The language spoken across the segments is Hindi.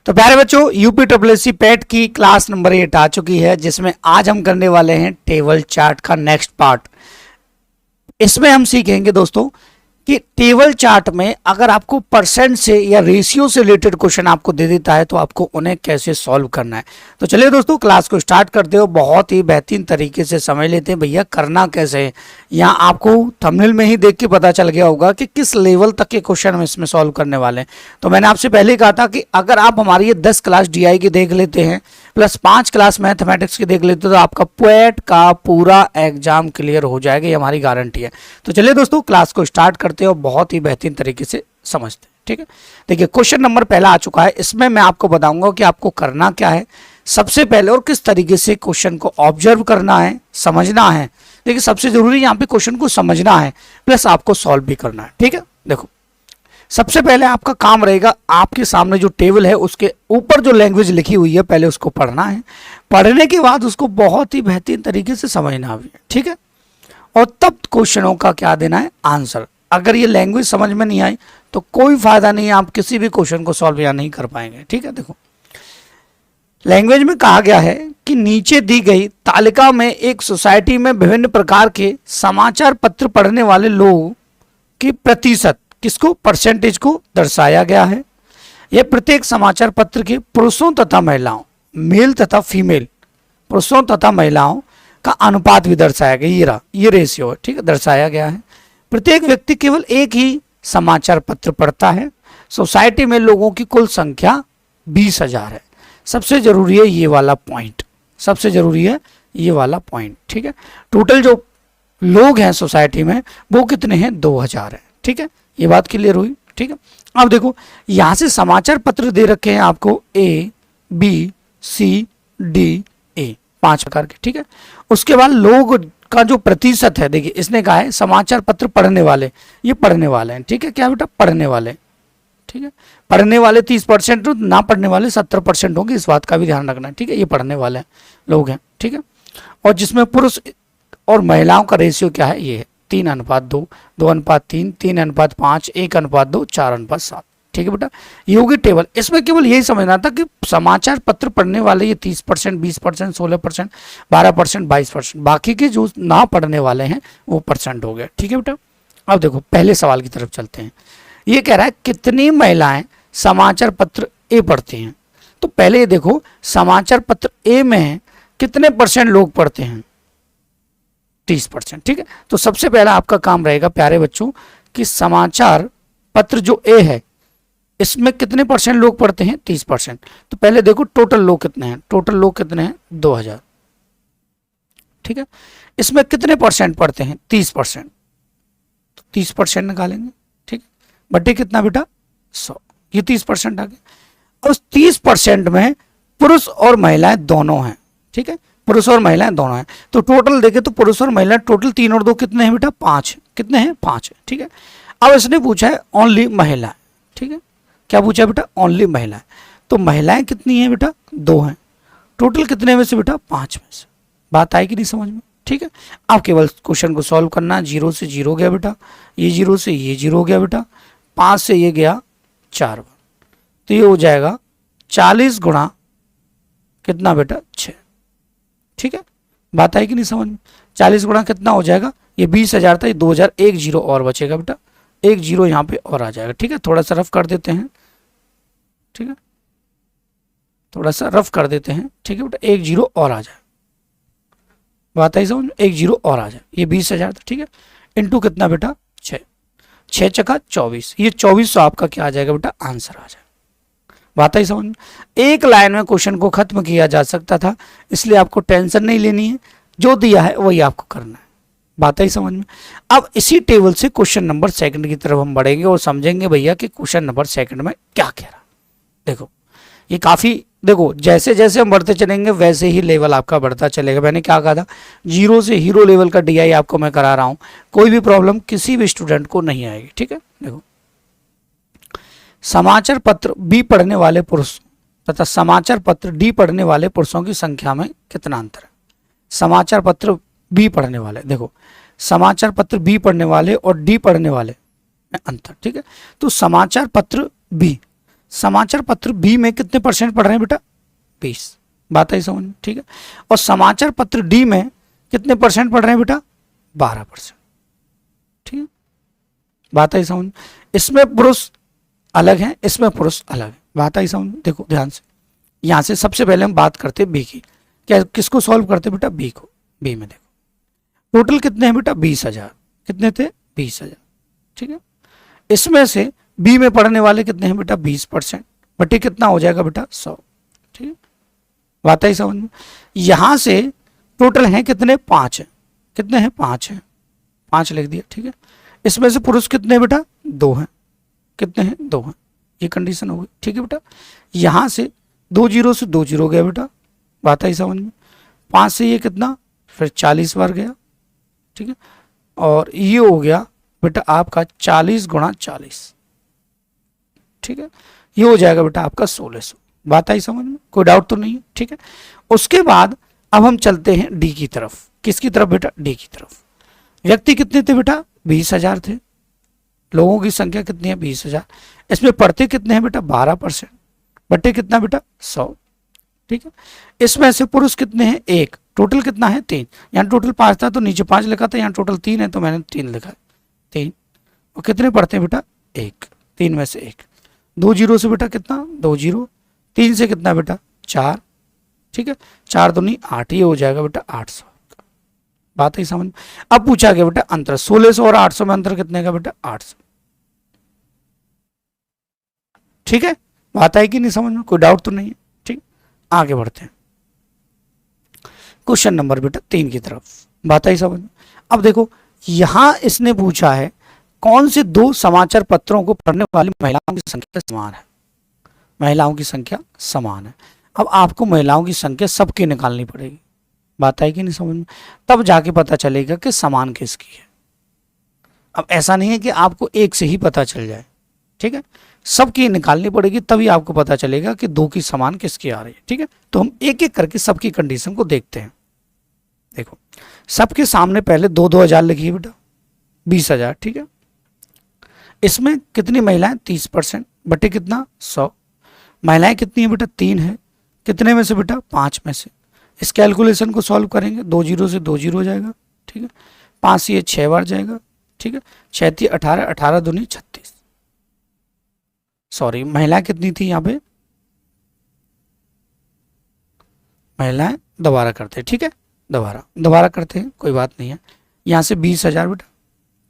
तो प्यारे बच्चों, यूपी पेट की क्लास नंबर 8 आ चुकी है, जिसमें आज हम करने वाले हैं टेबल चार्ट का नेक्स्ट पार्ट। इसमें हम सीखेंगे दोस्तों कि टेबल चार्ट में अगर आपको परसेंट से या रेशियो से रिलेटेड क्वेश्चन आपको दे देता है तो आपको उन्हें कैसे सॉल्व करना है। तो चलिए दोस्तों, क्लास को स्टार्ट करते हो। बहुत ही बेहतरीन तरीके से समझ लेते हैं भैया करना कैसे है। यहाँ आपको थंबनेल में ही देख के पता चल गया होगा कि किस लेवल तक के क्वेश्चन हम इसमें सॉल्व करने वाले हैं। तो मैंने आपसे पहले कहा था कि अगर आप हमारी ये 10 क्लास DI की देख लेते हैं प्लस 5 क्लास मैथमेटिक्स की देख लेते हो तो आपका पेट का पूरा एग्जाम क्लियर हो जाएगा, ये हमारी गारंटी है। तो चलिए दोस्तों, क्लास को स्टार्ट करते हो, बहुत ही बेहतरीन तरीके से समझते हैं। ठीक है, देखिए क्वेश्चन नंबर पहला आ चुका है। इसमें मैं आपको बताऊंगा कि आपको करना क्या है सबसे पहले और किस तरीके से क्वेश्चन को ऑब्जर्व करना है, समझना है। देखिए सबसे जरूरी यहाँ पे क्वेश्चन को समझना है प्लस आपको सॉल्व भी करना है। ठीक है, देखो सबसे पहले आपका काम रहेगा, आपके सामने जो टेबल है उसके ऊपर जो लैंग्वेज लिखी हुई है पहले उसको पढ़ना है। पढ़ने के बाद उसको बहुत ही बेहतरीन तरीके से समझना भी है। ठीक है, और तब क्वेश्चनों का क्या देना है, आंसर। अगर ये लैंग्वेज समझ में नहीं आई तो कोई फायदा नहीं है, आप किसी भी क्वेश्चन को सॉल्व या नहीं कर पाएंगे। ठीक है, देखो लैंग्वेज में कहा गया है कि नीचे दी गई तालिका में एक सोसाइटी में विभिन्न प्रकार के समाचार पत्र पढ़ने वाले लोगों की प्रतिशत, किसको, परसेंटेज को दर्शाया गया है। यह प्रत्येक समाचार पत्र के पुरुषों तथा महिलाओं, मेल तथा फीमेल, पुरुषों तथा महिलाओं का अनुपात भी दर्शाया गया। ये रेशियो है। ठीक है, दर्शाया गया है। प्रत्येक व्यक्ति केवल एक ही समाचार पत्र पढ़ता है। सोसाइटी में लोगों की कुल संख्या 20,000 है। सबसे जरूरी है ये वाला पॉइंट, सबसे जरूरी है ये वाला पॉइंट। ठीक है, टोटल जो लोग हैं सोसाइटी में वो कितने हैं, 2000 है। ठीक है, ये बात क्लियर हुई। ठीक है, अब देखो यहां से समाचार पत्र दे रखे हैं आपको A, B, C, D, A, 5 प्रकार के। ठीक है, उसके बाद लोग का जो प्रतिशत है, देखिए इसने कहा है समाचार पत्र पढ़ने वाले, ये पढ़ने वाले हैं। ठीक है, क्या बेटा, पढ़ने वाले। ठीक है, पढ़ने वाले 30%, ना पढ़ने वाले 70% होंगे, इस बात का भी ध्यान रखना है। ठीक है, ये पढ़ने वाले लोग हैं। ठीक है, और जिसमें पुरुष और महिलाओं का रेशियो क्या है, ये है 3:2, 2:3, 3:5, 1:2, 4:7। ठीक है बेटा, ये होगी टेबल। इसमें केवल यही समझना था कि समाचार पत्र पढ़ने वाले ये 30%, 20%, 16%, 12%, 22%, बाकी के जो ना पढ़ने वाले हैं वो परसेंट हो गए। ठीक है बेटा, अब देखो पहले सवाल की तरफ चलते हैं। ये कह रहा है कितनी महिलाएं समाचार पत्र ए पढ़ती हैं। तो पहले देखो समाचार पत्र ए में कितने परसेंट लोग पढ़ते हैं, 30%। ठीक है, तो सबसे पहला आपका काम रहेगा प्यारे बच्चों कि समाचार पत्र जो ए है इसमें कितने परसेंट लोग पढ़ते हैं, 30%। तो पहले देखो टोटल लोग कितने हैं, टोटल लोग कितने हैं, 2000। ठीक है, इसमें कितने परसेंट पढ़ते हैं, 30%। तो 30% निकालेंगे। ठीक है, बटे कितना बेटा, 100। ये 30% आ गया। उस 30% में पुरुष और महिलाएं दोनों हैं। ठीक है, पुरुष और महिलाएं दोनों हैं। तो टोटल देखे तो पुरुष और महिलाएं टोटल 3 और 2 कितने हैं बेटा, 5। कितने हैं, 5 है। ठीक है, अब इसने पूछा है ओनली महिलाएं। ठीक है, क्या पूछा बेटा, ओनली महिलाएं। तो महिलाएं कितनी हैं बेटा, 2 हैं। टोटल कितने में से बेटा, 5 में से। बात आई कि नहीं समझ में। ठीक है, अब केवल क्वेश्चन को सॉल्व करना। 0 से 0 गया बेटा, ये 0 से ये 0 गया बेटा, 5 से ये गया 4 बार, तो ये हो जाएगा 40 गुणा कितना बेटा, 6। ठीक है, बात आई कि नहीं समझ में। 40 गुणा कितना हो जाएगा, ये 20,000 था, ये 2000, एक 0 और बचेगा बेटा, एक 0 यहाँ पे और आ जाएगा। ठीक है, थोड़ा सा रफ कर देते हैं। ठीक है, थोड़ा सा रफ कर देते हैं। ठीक है बेटा, एक 0 और आ जाए, बात आई समझ में, एक 0 और आ जाए। ये 20,000 था। ठीक है, इंटू कितना बेटा, 6, 6 चका 24, ये 2400 आपका क्या आ जाएगा बेटा, आंसर आ जाएगा। बात आई समझ में। एक लाइन में क्वेश्चन को खत्म किया जा सकता था, इसलिए आपको टेंशन नहीं लेनी है, जो दिया है वही आपको करना है। बात आई समझ में। अब इसी टेबल से क्वेश्चन नंबर 2 की तरफ हम बढ़ेंगे और समझेंगे भैया कि क्वेश्चन नंबर 2 में क्या कह रहा। देखो ये काफी, देखो जैसे जैसे हम बढ़ते चलेंगे वैसे ही लेवल आपका बढ़ता चलेगा। मैंने क्या कहा था, 0 से हीरो लेवल का DI आपको मैं करा रहा हूं, कोई भी प्रॉब्लम किसी भी स्टूडेंट को नहीं आएगी। ठीक है, देखो समाचार पत्र B पढ़ने वाले पुरुष तथा समाचार पत्र D पढ़ने वाले पुरुषों की संख्या में कितना अंतर है। समाचार पत्र B पढ़ने वाले, देखो समाचार पत्र B पढ़ने वाले और D पढ़ने वाले में अंतर। ठीक है, तो समाचार पत्र B समाचार पत्र बी में कितने परसेंट पढ़ रहे हैं बेटा? 20। बात आई समझ में? ठीक है। और समाचार पत्र डी में कितने परसेंट पढ़ रहे हैं बेटा? 12%। ठीक है, बात आई समझ में? इसमें पुरुष अलग है, इसमें पुरुष अलग है। बात आई समझ में? देखो ध्यान से, यहां से सबसे पहले हम बात करते हैं बी की। क्या किसको सॉल्व करते बेटा? बी को। बी में देखो टोटल कितने हैं बेटा? 20,000। कितने थे? 20,000। ठीक है, इसमें से बी में पढ़ने वाले कितने हैं बेटा? 20%। बटे कितना हो जाएगा बेटा? 100। ठीक है, बात आई समझ में? यहां से टोटल हैं कितने? 5 है। कितने हैं? 5 है। 5 लिख दिया। ठीक है, इसमें से पुरुष कितने बेटा? 2 हैं। कितने हैं? 2 हैं। ये कंडीशन हो गई। ठीक है बेटा, यहां से 2 जीरो से 2 जीरो गया बेटा। बात आई समझ में? 5 से ये कितना? फिर 40 बार गया। ठीक है, और ये हो गया बेटा आपका 40 गुणा 40। ठीक है, ये हो जाएगा बेटा आपका 1600। बात आई समझ में? कोई डाउट तो नहीं है? ठीक है, उसके बाद अब हम चलते हैं डी की तरफ। किसकी तरफ बेटा? डी की तरफ। व्यक्ति कितने थे बेटा? 20,000 थे। लोगों की संख्या कितनी है? 20,000। इसमें पढ़ते कितने हैं बेटा? 12%। बटे कितना बेटा? 100। ठीक है, इसमें से पुरुष कितने हैं? 1। टोटल कितना है? 3। यहाँ टोटल 5 था तो नीचे 5 लिखा था, यहाँ टोटल 3 है तो मैंने 3 लिखा है। 3। और कितने पढ़ते हैं बेटा? 1। 3 में से 1। 2 जीरो से बेटा कितना? 2 जीरो। 3 से कितना बेटा? 4। ठीक है, 4 दूनी 8। ये हो जाएगा बेटा 800। बात ही समझ में? अब पूछा गया बेटा अंतर 1600 और 800 में अंतर कितने का बेटा? 800। ठीक है, बात आई कि नहीं समझ में? कोई डाउट तो नहीं है? ठीक, आगे बढ़ते हैं क्वेश्चन नंबर बेटा 3 की तरफ। बात आई समझ में? अब देखो यहां इसने पूछा है कौन से 2 समाचार पत्रों को पढ़ने वाली महिलाओं की संख्या समान है? महिलाओं की संख्या समान है। अब आपको महिलाओं की संख्या सबकी निकालनी पड़ेगी। बात आई कि नहीं समझ में? तब जाके पता चलेगा कि समान किसकी है। अब ऐसा नहीं है कि आपको एक से ही पता चल जाए। ठीक है, सबकी निकालनी पड़ेगी तभी आपको पता चलेगा कि 2 की समान किसकी आ रही है। ठीक है, तो हम एक एक करके सबकी कंडीशन को देखते हैं। देखो सबके सामने पहले 2-2 हज़ार लिखिए बेटा, 20,000। ठीक है, इसमें कितनी महिलाएं? 30%। बटे कितना? 100। महिलाएं कितनी है बेटा? 3 है। कितने में से बेटा? 5 में से। इस कैलकुलेशन को सॉल्व करेंगे, 2 जीरो से 2 जीरो जाएगा। ठीक है, 5 से ये 6 बार जाएगा। ठीक है, 6 18, 18 दूनी 36। सॉरी, महिलाएं कितनी थी यहाँ पे? महिलाएं दोबारा करते हैं। ठीक है, दोबारा करते हैं, कोई बात नहीं है। यहाँ से 20,000 बेटा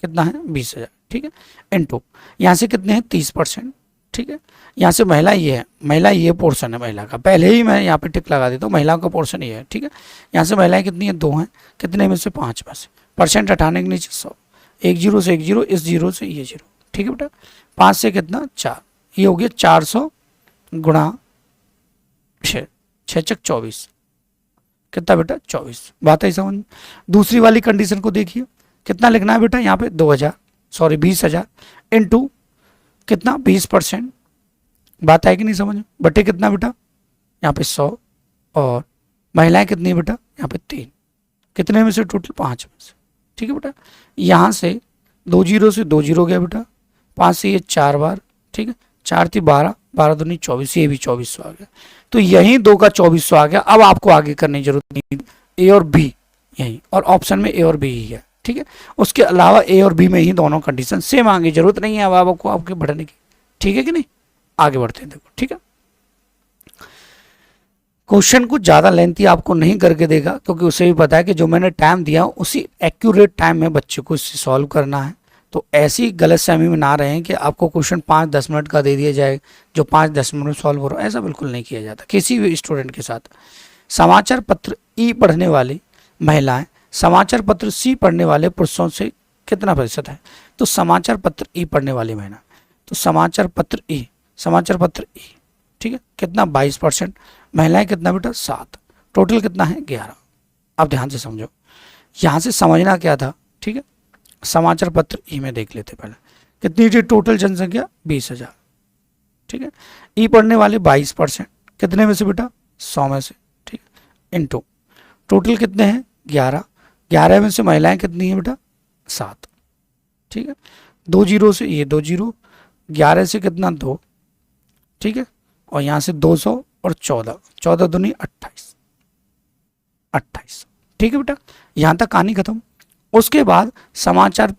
कितना है? 20,000। ठीक है, इनटू यहाँ से कितने हैं? 30%। ठीक है, यहाँ से महिला ये है, महिला ये पोर्शन है महिला का, पहले ही मैं यहाँ पे टिक लगा देता हूँ, महिलाओं का पोर्शन ये है। ठीक है, यहाँ से महिलाएं कितनी है? 2 हैं। कितने में से? 5 में से। परसेंट हटाने के नीचे 100। 1 जीरो से 1 जीरो, इस जीरो से ये जीरो। ठीक है बेटा, 5 से कितना? 4। ये हो गया 400 गुणा 6, 6 चक 24। कितना बेटा? 24। बात है समझ में? दूसरी वाली कंडीशन को देखिए, कितना लिखना है बेटा? यहाँ पे 20,000 इनटू कितना? 20%। बात है कि नहीं समझ में? बटे कितना बेटा? यहाँ पे 100। और महिलाएं कितनी है बेटा? यहाँ पे 3। कितने में से? टोटल 5 में से। ठीक है बेटा, यहाँ से 2 जीरो से 2 जीरो गया बेटा, 5 से ये 4 बार। ठीक है, 4 थी 12, 12 दूनी 24, ये भी 2400 आ गया। तो यही 2 का 2400 आ गया। अब आपको आगे करने की जरूरत नहीं, ए और बी यही, और ऑप्शन में ए और बी ही है। ठीक है, उसके अलावा ए और बी में ही दोनों कंडीशन सेम आगे, जरूरत नहीं है अब आपको आपके बढ़ने की। ठीक है कि नहीं? आगे बढ़ते हैं। देखो ठीक है, क्वेश्चन को ज़्यादा लेंथी आपको नहीं करके देगा, क्योंकि उसे भी पता है कि जो मैंने टाइम दिया उसी एक्यूरेट टाइम में बच्चे को इसे सॉल्व करना है। तो ऐसी गलतफहमी में ना रहें कि आपको क्वेश्चन 5-10 मिनट का दे दिया जाए जो 5-10 मिनट में सॉल्व हो रहा है, ऐसा बिल्कुल नहीं किया जाता किसी भी स्टूडेंट के साथ। समाचार पत्र ई पढ़ने वाली महिलाएं समाचार पत्र सी पढ़ने वाले पुरुषों से कितना प्रतिशत है? तो समाचार पत्र ई पढ़ने वाली महिला, तो समाचार पत्र ई ठीक है, कितना? 22%। महिलाएं कितना बेटा? 7। टोटल कितना है? 11। अब ध्यान से समझो, यहाँ से समझना क्या था? ठीक है, समाचार पत्र ई में देख लेते पहले, कितनी थी टोटल जनसंख्या? 20,000। ठीक है, ई पढ़ने वाले 22%। कितने में से बेटा? 100 में से। ठीक है, इनटू टोटल कितने हैं? 11। 11 में से महिलाएं कितनी है बेटा? 7। ठीक है, 2 जीरो से ये 2 जीरो, 11 से कितना? 2। ठीक है, और यहाँ से 200 और 14, 14 दूनी 28, 28, ठीक है बेटा, यहाँ तक कहानी खत्म। उसके बाद समाचार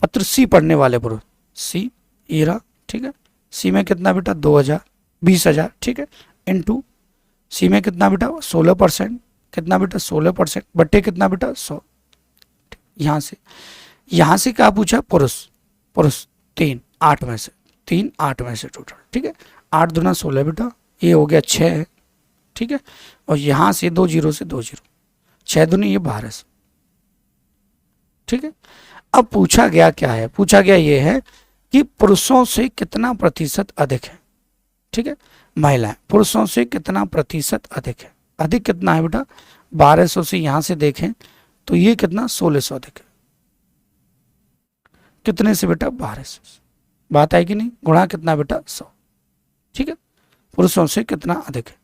पत्र सी पढ़ने वाले पुरुष, सी ईरा, ठीक है, सी में कितना बेटा 2000, 20,000, ठीक है, इनटू सी में कितना बेटा 16%, कितना बेटा 16%, बट्टे कितना बेटा 100। यहाँ से क्या पूछा, पुरुष, पुरुष 3 8 में से, 3 8 में से टोटल, ठीक है, 8 दूना 16 बेटा, ये हो गया 6 है, ठीक है, और यहाँ से 2 0 से 2 0, 6 दूनी ये 1200, ठीक है। अब पूछा गया क्या है, पूछा गया ये है कि पुरुषों से कितना प्रतिशत अधिक है, ठीक है, महिलाएं पुरुषों से कितना प्रतिशत अधिक है, अधिक कितना है बेटा 1200 से यहाँ से देखें तो ये कितना 1600 अधिक है, कितने से बेटा 1200 से, बात आई कि नहीं, गुणा कितना बेटा 100, ठीक है, पुरुषों से कितना अधिक है,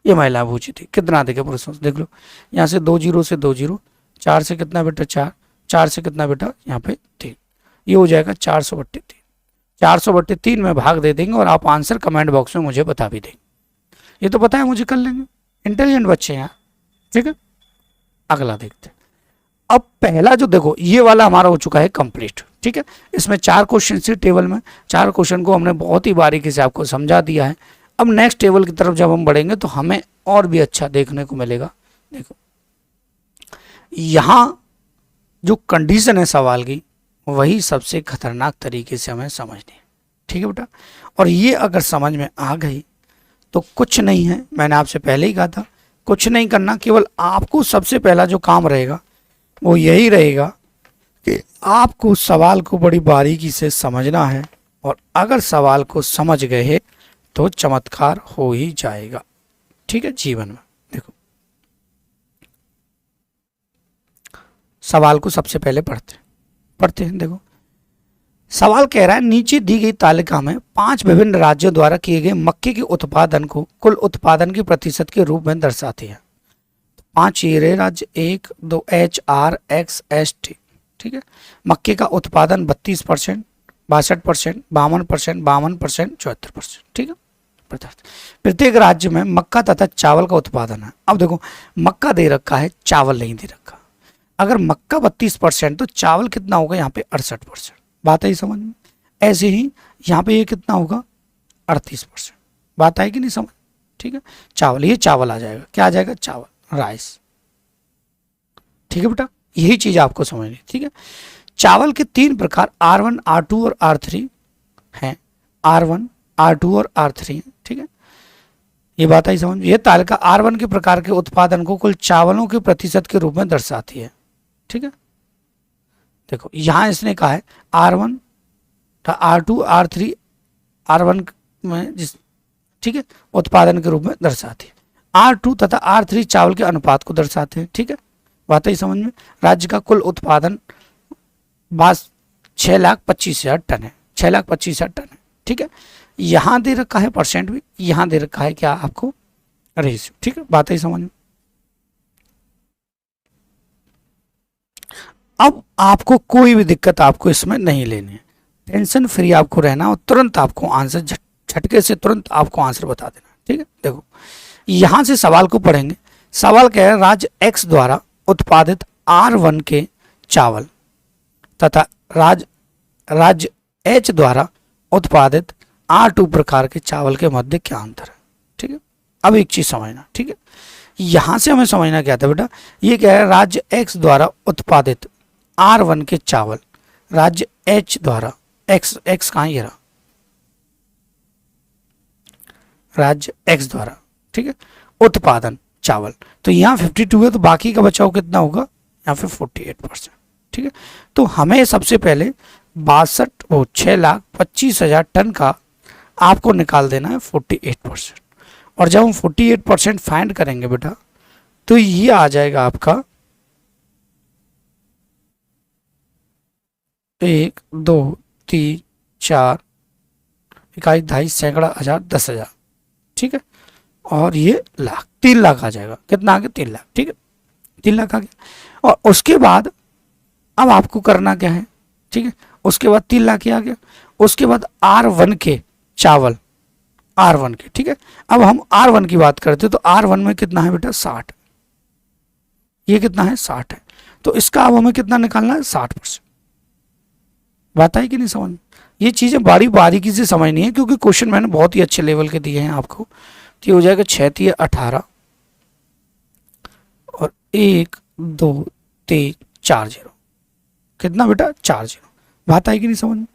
ये महिला पूछी थी कितना अधिक है पुरुषों से, देख लो यहाँ से 2 0 से 2 0, 4 से कितना बेटा 4, 4 से कितना बेटा यहाँ पे 3, ये हो जाएगा 400/3, 400/3 में भाग दे देंगे और आप आंसर कमेंट बॉक्स में मुझे बता भी देंगे, ये तो पता है मुझे, कर लेंगे, इंटेलिजेंट बच्चे हैं, ठीक है। अगला देखते हैं। अब पहला जो देखो ये वाला हमारा हो चुका है कंप्लीट, ठीक है, इसमें 4 क्वेश्चन से टेबल में, 4 क्वेश्चन को हमने बहुत ही बारीकी से आपको समझा दिया है। अब नेक्स्ट टेबल की तरफ जब हम बढ़ेंगे तो हमें और भी अच्छा देखने को मिलेगा। देखो यहाँ जो कंडीशन है सवाल की वही सबसे खतरनाक तरीके से हमें समझनी है, ठीक है बेटा, और ये अगर समझ में आ गई तो कुछ नहीं है, मैंने आपसे पहले ही कहा था कुछ नहीं करना, केवल आपको सबसे पहला जो काम रहेगा वो यही रहेगा कि आपको सवाल को बड़ी बारीकी से समझना है, और अगर सवाल को समझ गए तो चमत्कार हो ही जाएगा, ठीक है, जीवन में। देखो सवाल को सबसे पहले पढ़ते हैं। देखो सवाल कह रहा है नीचे दी गई तालिका में 5 विभिन्न राज्यों द्वारा किए गए मक्के के उत्पादन को कुल उत्पादन के प्रतिशत के रूप में दर्शाती है। 5 ये रहे राज्य, 1 2 HR X S T, ठीक है। मक्के का उत्पादन 32%, 62%, 52%, 52%, 74%, ठीक है। प्रत्येक राज्य में मक्का तथा चावल का उत्पादन है। अब देखो मक्का दे रखा है, चावल नहीं दे रखा। अगर मक्का 32% तो चावल कितना होगा यहाँ पे 68%, बात आई समझ में। ऐसे ही यहाँ पे ये कितना होगा 38%, बात आई कि नहीं समझ, ठीक है। चावल, ये चावल आ जाएगा, क्या आ जाएगा चावल, राइस, ठीक है बेटा, यही चीज आपको समझनी, ठीक है। चावल के 3 प्रकार R1 R2 और R3 हैं, R1 R2 और R3 हैं, ठीक है, ये बात आई समझ। ये तालिका R1 के प्रकार के उत्पादन को कुल चावलों के प्रतिशत के रूप में दर्शाती है, ठीक है। देखो यहां इसने कहा है R1 R2 R3, R1 में जिस, ठीक है, उत्पादन के रूप में दर्शाती है, R2 तथा R3 चावल के अनुपात को दर्शाते हैं, ठीक है, बात ही समझ में। राज्य का कुल उत्पादन 6,25,000 टन है, 6,25,000 टन है, ठीक है। यहां दे रखा है परसेंट भी, यहां दे रखा है क्या आपको रेशियो, ठीक है, बात ही समझ में। अब आपको कोई भी दिक्कत आपको इसमें नहीं लेनी है, टेंशन फ्री आपको रहना और तुरंत आपको आंसर झटके से तुरंत आपको आंसर बता देना, ठीक है। देखो यहां से सवाल को पढ़ेंगे। सवाल क्या है, राज्य X द्वारा उत्पादित R1 के चावल तथा राज्य H द्वारा उत्पादित R2 प्रकार के चावल के मध्य क्या अंतर है, ठीक है। अब एक चीज समझना, ठीक है, यहां से हमें समझना क्या था बेटा, ये क्या है, राज्य X द्वारा उत्पादित R1 के चावल राज्य H द्वारा, X कहां, ये रहा, राज्य X द्वारा, ठीक है, उत्पादन चावल, तो यहाँ 52 है तो बाकी का बचाव कितना होगा, यहाँ पे 48%, ठीक है। तो हमें सबसे पहले 6,25,000 टन का आपको निकाल देना है 48%, और जब हम 48% फाइंड करेंगे बेटा तो ये आ जाएगा आपका 1 2 3 4 इकाई, 2.5 सैकड़ा, 1000, 10,000, ठीक है, और ये लाख, 3 लाख आ जाएगा, कितना आ गया 3 लाख, ठीक है, 3 लाख आ गया। और उसके बाद अब आपको करना क्या है, ठीक है, उसके बाद 3 लाख ही आ गया। उसके बाद R1 के चावल R1 की, ठीक है। अब हम R1 की बात करते हैं तो R1 में कितना है बेटा 60, ये कितना है 60 है, तो इसका अब हमें कितना निकालना है 60%। बात आई कि नहीं समझ में? ये चीजें बारीकी से समझनी है क्योंकि क्वेश्चन मैंने बहुत ही अच्छे लेवल के दिए हैं आपको। तो ये हो जाएगा 6 × 18 और 1 2 3 4 0, कितना बेटा 4 0। बात आई कि नहीं समझ में?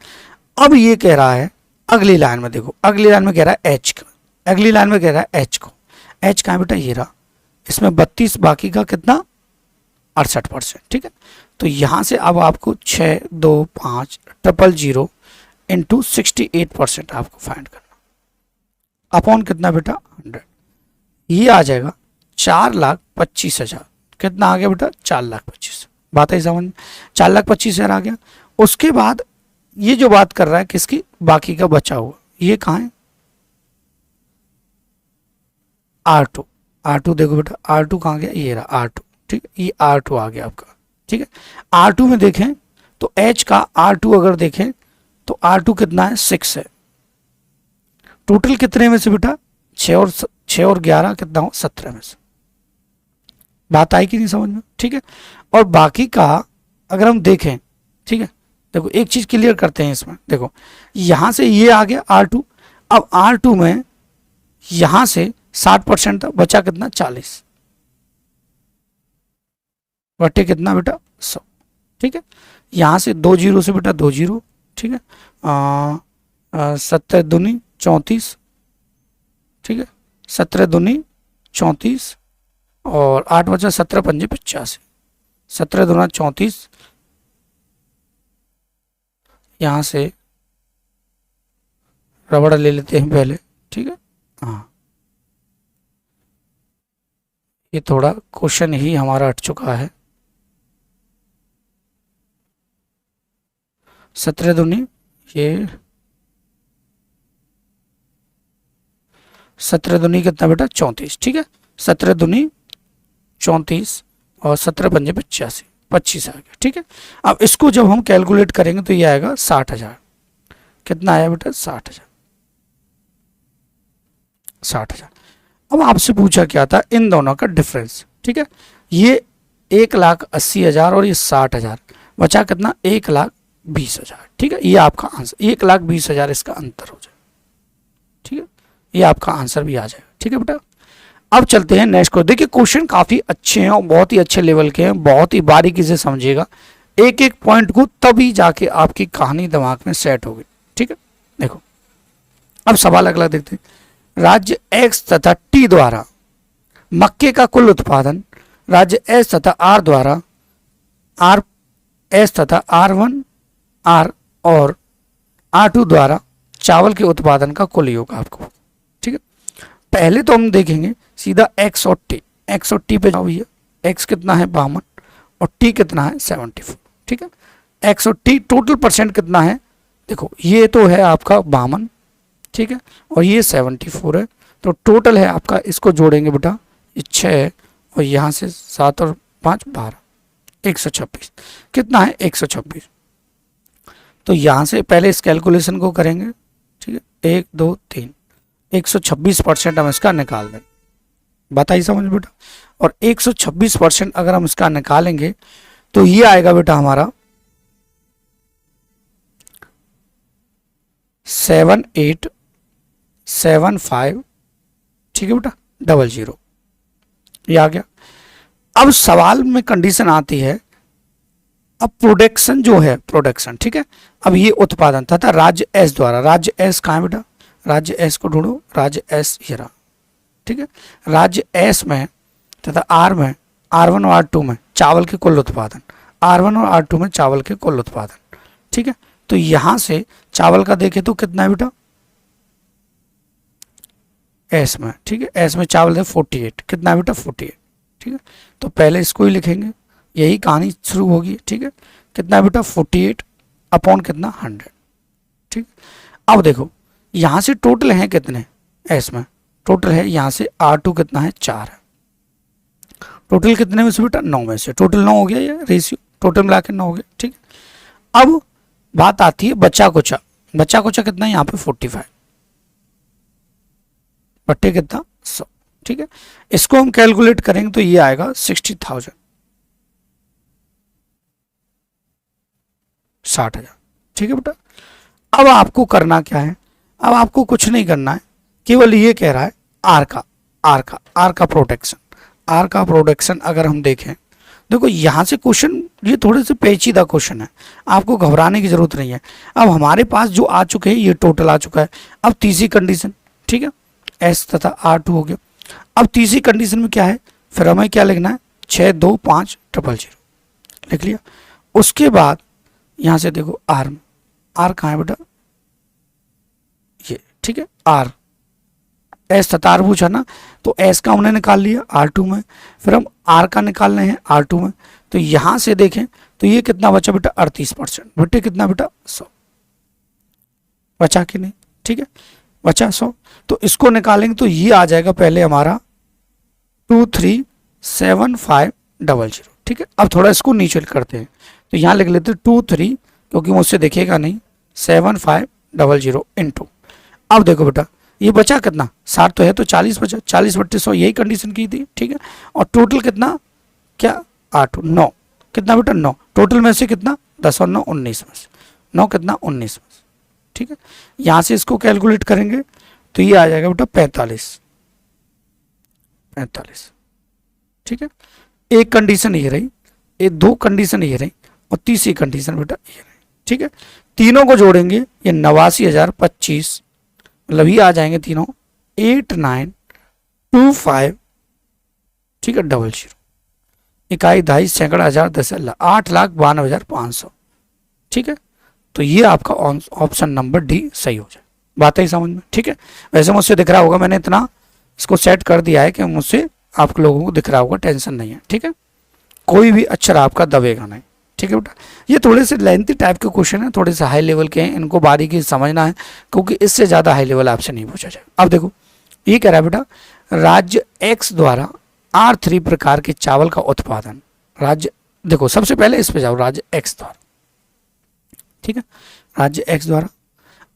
अब ये कह रहा है अगली लाइन में, देखो अगली लाइन में कह रहा है एच का, अगली लाइन में कह रहा है एच को, एच का है बेटा ये रहा, इसमें 32 बाकी का कितना 68%, ठीक है। तो यहां से अब आपको 6 2 5 000 इंटू 68% आपको फाइंड करना, अपॉन कितना बेटा 100, ये आ जाएगा 4,25,000। कितना आ गया बेटा 4,25,000। बात है समझ में? 4,25,000 आ गया। उसके बाद ये जो बात कर रहा है किसकी, बाकी का बचा हुआ, ये कहाँ है R2, R2 देखो बेटा R2 कहाँ गया, ये रहा R2, ठीक है, ये R2 आ गया आपका, ठीक है। R2 में देखें तो H का R2 अगर देखें तो R2 कितना है 6 है, टोटल कितने में से बेटा 6 और 11 कितना हो 17 में से। बात आई कि नहीं समझ में? ठीक है। और बाकी का अगर हम देखें, ठीक है, देखो एक चीज क्लियर करते हैं इसमें, देखो यहां से ये आ गया R2, अब R2 में यहां से 60% था, बचा कितना 40 बटे कितना बेटा 100, ठीक है। यहां से 2 0 से बेटा 2 0, ठीक है, 17 दूनी 34, ठीक है, 17 दूनी 34 और 8 बचा 17 पंजे 85, 17 दूना 34, यहां से रबड़ ले लेते हैं पहले, ठीक है। हाँ ये थोड़ा क्वेश्चन ही हमारा हट चुका है, 17 दूनी ये 17 दूनी कितना बेटा 34, ठीक है, 17 दूनी 34 और 17 पंजे 85, 25 आ गया, ठीक है। अब इसको जब हम कैलकुलेट करेंगे तो ये आएगा 60,000, कितना आया बेटा 60,000, 60,000। अब आपसे पूछा क्या था इन दोनों का डिफरेंस, ठीक है, ये 1,80,000 और ये 60,000, बचा कितना 1,20,000, ठीक है, ये आपका आंसर 1,20,000 इसका अंतर हो जाए, ठीक है, ये आपका आंसर भी आ जाएगा, ठीक है बेटा। अब चलते हैं नेक्स्ट को, देखिए क्वेश्चन काफी अच्छे हैं और बहुत ही अच्छे लेवल के हैं, बहुत ही बारीकी से समझिएगा एक एक पॉइंट को, तभी जाके आपकी कहानी दिमाग में सेट होगी, ठीक है। देखो अब सवाल अगला देखते हैं, राज्य X तथा T द्वारा मक्के का कुल उत्पादन राज्य S तथा R द्वारा S तथा R1 R और R2 द्वारा चावल के उत्पादन का कुल योग आपको, ठीक है। पहले तो हम देखेंगे सीधा X और T, X और T पे जाओ भैया, X कितना है 52 और T कितना है 74, ठीक है। X और T टोटल परसेंट कितना है, देखो ये तो है आपका 52, ठीक है, और ये 74 है, तो टोटल है आपका, इसको जोड़ेंगे बेटा ये 6 और यहाँ से 7 और 5 12, 126, कितना है 126। तो यहाँ से पहले इस कैलकुलेशन को करेंगे, ठीक है, 1 2 3, 126% हम इसका निकाल दें, बताइए समझ बेटा। और 126% अगर हम इसका निकालेंगे तो ये आएगा बेटा हमारा 7875, ठीक है बेटा 00, ये आ गया। अब सवाल में कंडीशन आती है, अब प्रोडक्शन जो है प्रोडक्शन, ठीक है, अब ये उत्पादन तथा राज्य एस द्वारा, राज्य एस कहाँ है बेटा, राज्य एस को ढूंढो, राज्य एस ये रहा, ठीक है। राज्य एस में तथा आर में, R1 और R2 में चावल के कुल उत्पादन, R1 और R2 में चावल के कुल उत्पादन, ठीक है। तो यहां से चावल का देखें तो कितना है बेटा एस में, ठीक है, एस में चावल है 48, कितना है बेटा 48, ठीक है। तो पहले इसको ही लिखेंगे, यही कहानी शुरू होगी, ठीक है, कितना है बेटा 48 अपॉन कितना 100, ठीक। अब देखो यहां से टोटल है कितने एस में, टोटल है यहां से R2 कितना है 4 है, टोटल कितने में से बेटा 9 में से, टोटल 9 हो गया, ये रेशियो टोटल मिला के 9 हो गया, ठीक है। अब बात आती है बच्चा कुचा, बच्चा कुचा कितना है यहाँ पे 45, बट्टे कितना 100, ठीक है। इसको हम कैलकुलेट करेंगे तो ये आएगा 60,000, 60,000, ठीक है बेटा। अब आपको करना क्या है, अब आपको कुछ नहीं करना है, केवल ये कह रहा है आर का प्रोटेक्शन, आर का प्रोटेक्शन अगर हम देखें, देखो यहाँ से क्वेश्चन ये थोड़े से पेचीदा क्वेश्चन है, आपको घबराने की जरूरत नहीं है। अब हमारे पास जो आ चुके हैं ये टोटल आ चुका है। अब तीसरी कंडीशन, ठीक है, एस तथा R2 हो गया। अब तीसरी कंडीशन में क्या है, फिर हमें क्या लिखना है, 625000 लिख लिया। उसके बाद यहाँ से देखो आर में, आर कहाँ है बेटा, ये, ठीक है, आर, एस तथा आर पूछा ना, तो एस का हमने निकाल लिया R2 में, फिर हम आर का निकाल रहे हैं R2 में। तो यहां से देखें तो ये कितना बचा बेटा 38%, बेटे कितना बेटा 100 बचा कि नहीं, ठीक है, बचा 100। तो इसको निकालेंगे तो ये आ जाएगा पहले हमारा 237500, ठीक है। अब थोड़ा इसको नीचे करते हैं, तो यहाँ लिख लेते हैं 23, क्योंकि मुझसे देखेगा नहीं, 7500 इंटू, अब देखो बेटा ये बचा कितना 60 तो है, तो 40 बचा, 40/100 यही कंडीशन की थी, ठीक है। और टोटल कितना, क्या 8 9, कितना बेटा 9, टोटल में से कितना 10 और 9 19 में से 9 कितना 19 में से, ठीक है। यहाँ से इसको कैलकुलेट करेंगे तो ये आ जाएगा बेटा 45, ठीक है। एक कंडीशन ये रही, ये दो कंडीशन ये रही, और तीसरी कंडीशन बेटा ये रही, ठीक है। तीनों को जोड़ेंगे ये 89,025, मतलब ये आ जाएंगे तीनों 8925, ठीक है, 00, इकाई दहाई सैकड़ा हजार दस 8,92,500, ठीक है। तो ये आपका ऑप्शन नंबर डी सही हो जाए। बात है समझ में, ठीक है। वैसे मुझसे दिख रहा होगा, मैंने इतना इसको सेट कर दिया है कि मुझसे आप लोगों को दिख रहा होगा, टेंशन नहीं है, ठीक है। कोई भी अक्षर आपका दबेगा नहीं, ठीक है बेटा। ये थोड़े से लेंथी टाइप के क्वेश्चन है, थोड़े से हाई लेवल के हैं, इनको बारीकी से समझना है, क्योंकि इससे ज़्यादा हाई लेवल आपसे नहीं पूछा जाएगा। अब देखो ये कह रहा है बेटा, राज्य एक्स द्वारा R3 प्रकार के चावल का उत्पादन, राज्य, देखो सबसे पहले इस पे जाओ, राज्य एक्स द्वारा, ठीक है, राज्य एक्स द्वारा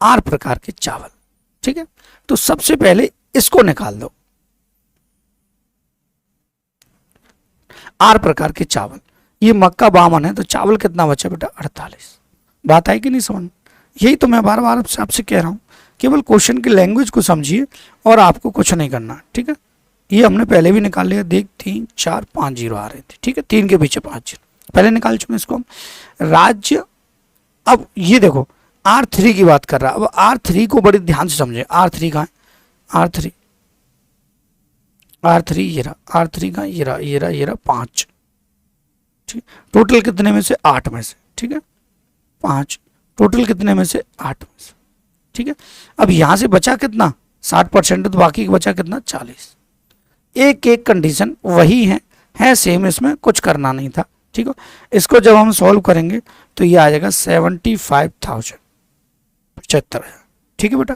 R प्रकार के चावल, ठीक है। तो सबसे पहले इसको निकाल दो, R प्रकार के चावल, ये मक्का 52 है, तो चावल कितना बचा बेटा 48। बात आई कि नहीं समझ, यही तो मैं बार बार आपसे कह रहा हूं, केवल क्वेश्चन की लैंग्वेज को समझिए और आपको कुछ नहीं करना, ठीक है। ये हमने पहले भी निकाल लिया, देख 3 4 5 0 आ रहे थे, ठीक है, 3 के पीछे 5 0 पहले निकाल चुके इसको हम। राज्य, अब ये देखो R3 की बात कर रहा है, अब R3 को बड़ी ध्यान से समझे, R3 कहाँ है, R3 ये रहा, R3 का ये रहा 5, ठीक, टोटल कितने में से 8 में से, ठीक है, 5 टोटल कितने में से 8 में से, ठीक है। अब यहां से बचा कितना 60%, तो बाकी का बचा कितना 40। एक एक कंडीशन वही है सेम, इसमें कुछ करना नहीं था, ठीक है। इसको जब हम सॉल्व करेंगे तो ये आ जाएगा 75,075, ठीक है बेटा।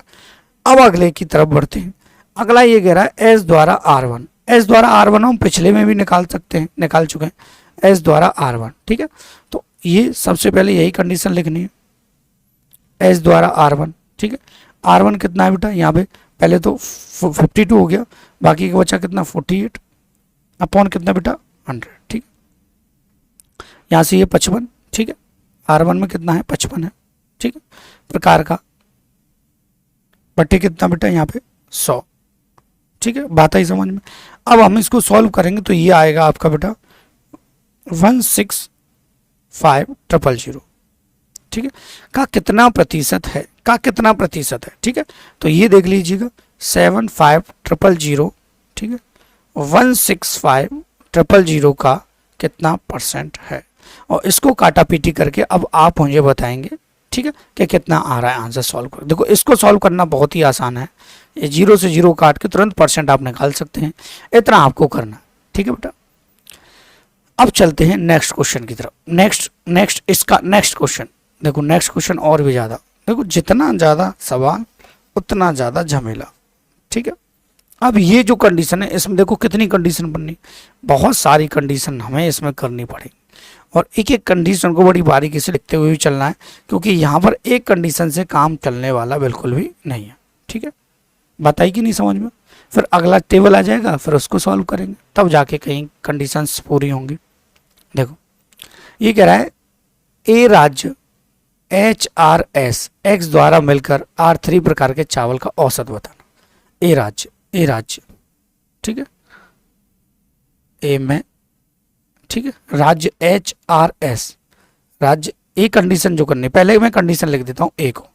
अब अगले की तरफ बढ़ते हैं। अगला ये कह रहा है एस द्वारा R1, एस द्वारा R1 हम पिछले में भी निकाल सकते हैं, निकाल चुके हैं, एस द्वारा R1, ठीक है। तो ये सबसे पहले यही कंडीशन लिखनी है, एस द्वारा R1, ठीक है। R1 कितना है बेटा, यहाँ पे पहले तो 52 हो गया, बाकी का बचा कितना 48 अपॉन कितना बेटा 100, ठीक। यहाँ से ये 55, ठीक है, R1 में कितना है 55 है, ठीक है, प्रकार का बट्टे कितना बेटा यहाँ पे 100, ठीक है। बात आई समझ में। अब हम इसको सॉल्व करेंगे तो ये आएगा आपका बेटा 165,000, ठीक है, का कितना प्रतिशत है, ठीक है। तो ये देख लीजिएगा 75,000, ठीक है, 165,000 का कितना % है, और इसको काटा पीटी करके अब आप मुझे बताएंगे, ठीक है, कि कितना आ रहा है आंसर सॉल्व कर। देखो इसको सॉल्व करना बहुत ही आसान है, ये 0 से 0 काट के तुरंत % आप निकाल सकते हैं, इतना आपको करना, ठीक है बेटा। अब चलते हैं नेक्स्ट क्वेश्चन की तरफ। नेक्स्ट इसका नेक्स्ट क्वेश्चन देखो, नेक्स्ट क्वेश्चन और भी ज़्यादा, देखो जितना ज़्यादा सवाल उतना ज़्यादा झमेला, ठीक है। अब ये जो कंडीशन है इसमें देखो कितनी कंडीशन बननी, बहुत सारी कंडीशन हमें इसमें करनी पड़ेगी, और एक एक कंडीशन को बड़ी बारीकी से लिखते हुए भी चलना है, क्योंकि यहाँ पर एक कंडीशन से काम चलने वाला बिल्कुल भी नहीं है, ठीक है। बताइए कि नहीं समझ में। फिर अगला टेबल आ जाएगा, फिर उसको सॉल्व करेंगे, तब जाके कहीं कंडीशंस पूरी होंगी। देखो ये कह रहा है ए राज्य HRS X द्वारा मिलकर R3 प्रकार के चावल का औसत बताना। ए राज्य ठीक है, ए में ठीक है, राज्य HRS, राज्य ए कंडीशन जो करनी, पहले मैं कंडीशन लिख देता हूं ए को,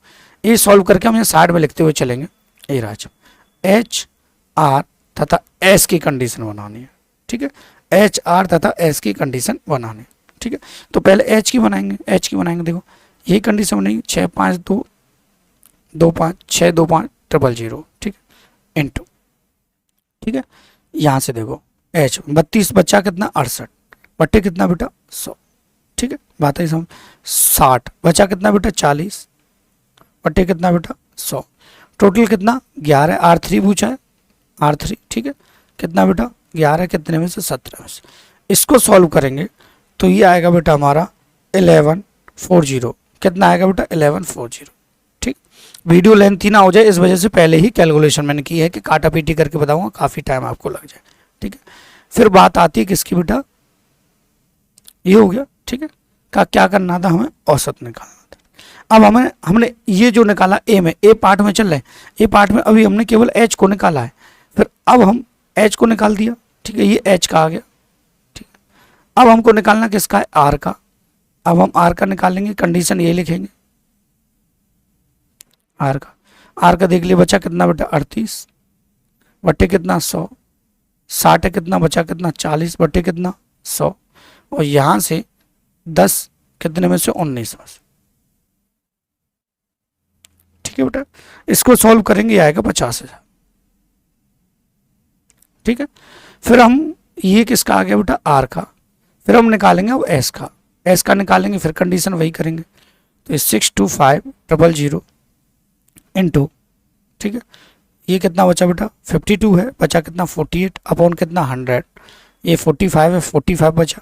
ए सॉल्व करके हम यहाँ साइड में लिखते हुए चलेंगे। ए राज्य HR तथा S की कंडीशन बनानी है, ठीक है, HR तथा S की कंडीशन बनानी है, ठीक है। तो पहले H की बनाएंगे, देखो यही कंडीशन बनेगी 6 5 2 2 5 6 2 5 0 0, ठीक है, इनटू, ठीक है, यहाँ से देखो H 32 बच्चा कितना 68 बट्टे कितना बेटा 100, ठीक है, बात है समझ। 60 बचा कितना बेटा 40 बट्टे कितना बेटा 100, टोटल कितना 11, R3 पूछा है, R3 ठीक है, कितना बेटा 11 कितने में से 17 में से। इसको सॉल्व करेंगे तो ये आएगा बेटा हमारा 1140, कितना आएगा बेटा 1140, ठीक। वीडियो लेंथी ना हो जाए इस वजह से पहले ही कैलकुलेशन मैंने की है कि काटा पीटी करके बताऊंगा, काफ़ी टाइम आपको लग जाए, ठीक है। फिर बात आती है किसकी बेटा, ये हो गया, ठीक है, का क्या करना था, हमें औसत निकालना था। अब हमने ये जो निकाला ए में, ए पार्ट में चल रहे हैं, ए पार्ट में अभी हमने केवल एच को निकाला है, फिर अब हम एच को निकाल दिया, ठीक है, ये एच का आ गया, ठीक है। अब हमको निकालना किसका है, आर का। अब हम आर का निकालेंगे, कंडीशन ये लिखेंगे आर का देख लिए बचा कितना बेटा 38 बट्टे कितना 100, 60 है कितना बचा कितना 40 बट्टे कितना 100, और यहां से 10 कितने में से 19 में से, ठीक है बेटा। इसको सॉल्व करेंगे आएगा 50,000, ठीक है। फिर हम ये किसका आ गया बेटा आर का, फिर हम निकालेंगे अब एस का निकालेंगे, फिर कंडीशन वही करेंगे, तो 625,000 इनटू, ठीक है, ये कितना बचा बेटा 52 है, बचा कितना 48 अपॉन कितना 100, ये 45 है 45 बचा